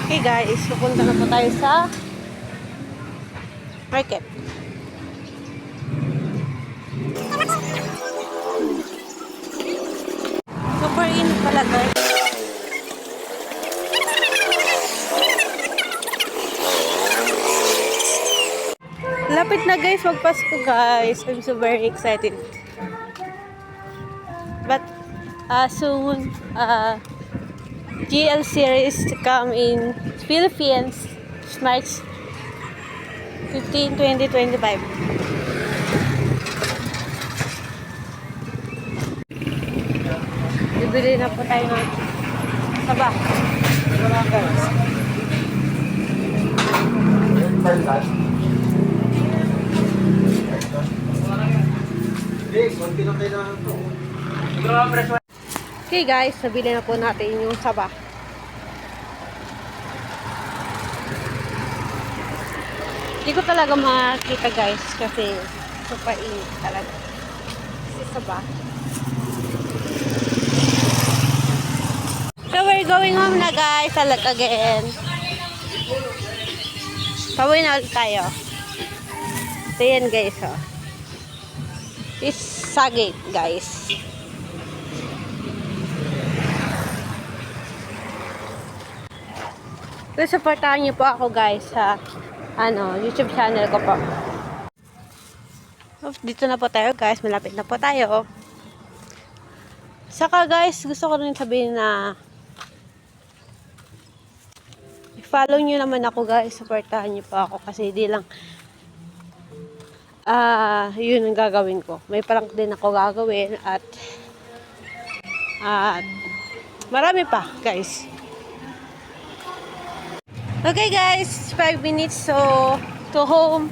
Okay guys, pupunta na po tayo sa market. Super init pala guys. Lapit na guys, magpasko guys. I'm so very excited. But soon, GL series to come in Philippines, March 15, 2025. Bibili na po tayo ng saba. Okay guys, nabili na po natin yung saba. Hindi ko talaga makita guys kasi super init talaga. Kasi saba. So we're going home na guys. Alat again. Pawin na ulit tayo. So yan guys. Oh. This Sagit guys. So supportahan niyo po ako guys sa YouTube channel ko po. So, dito na po tayo guys. Malapit na po tayo. Saka guys, gusto ko rin sabihin na follow nyo naman ako guys, supportahan nyo pa ako kasi di lang yun ang gagawin ko. May prank din ako gagawin at marami pa guys. Okay guys, 5 minutes so to home.